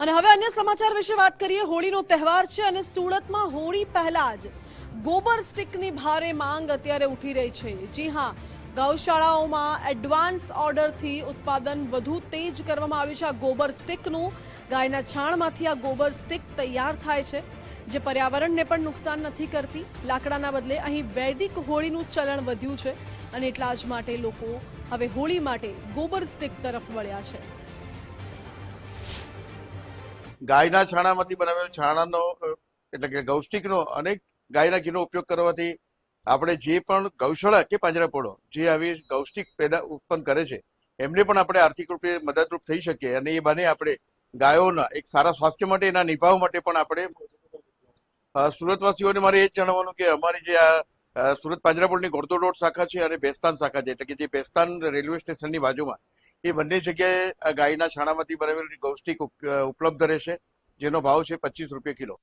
અને હવે અન્ય સમાચાર વિશે વાત કરીએ। હોળીનો તહેવાર છે અને સુરતમાં હોળી પહેલા જ ગોબર સ્ટિકની ભારે માંગ અત્યારે ઉઠી રહી છે। જી હા, ગૌશાળાઓમાં એડવાન્સ ઓર્ડરથી ઉત્પાદન વધુ તેજ કરવામાં આવ્યું છે। આ ગોબર સ્ટિકનું ગાયના છાણમાંથી આ ગોબર સ્ટિક તૈયાર થાય છે, જે પર્યાવરણને પણ નુકસાન નથી કરતી। લાકડાના બદલે અહીં વૈદિક હોળીનું ચલણ વધ્યું છે અને એટલા જ માટે લોકો હવે હોળી માટે ગોબર સ્ટિક તરફ વળ્યા છે। ગાયના છાણામાંથી બનાવેલ છાણાનો એટલે કે ગૌષ્ટિકનો અને ગાયના ઘીનો ઉપયોગ કરવાથી આપણે જે પણ ગૌશાળા કે પાંજરાપોળો જે આવી ગૌષ્ટિક પેદા ઉત્પન્ન કરે છે એમને પણ આપણે આર્થિક રૂપે મદદરૂપ થઈ શકીએ અને એ બને આપણે ગાયોના એક સારા સ્વાસ્થ્ય માટે એના નિભાવ માટે પણ આપણે સુરતવાસીઓને મારે એ જ જણાવવાનું કે અમારી જે આ સુરત પાંજરાપોળની ઘોડદોડ રોડ શાખા છે અને બેસ્તાન શાખા છે એટલે કે જે બેસ્તાન રેલવે સ્ટેશનની બાજુમાં એ બંને જગ્યાએ ગાયના છાણામાંથી બનાવેલી ગૌષ્ટિક ઉપલબ્ધ રહેશે, જેનો ભાવ છે 25 રૂપિયા કિલો।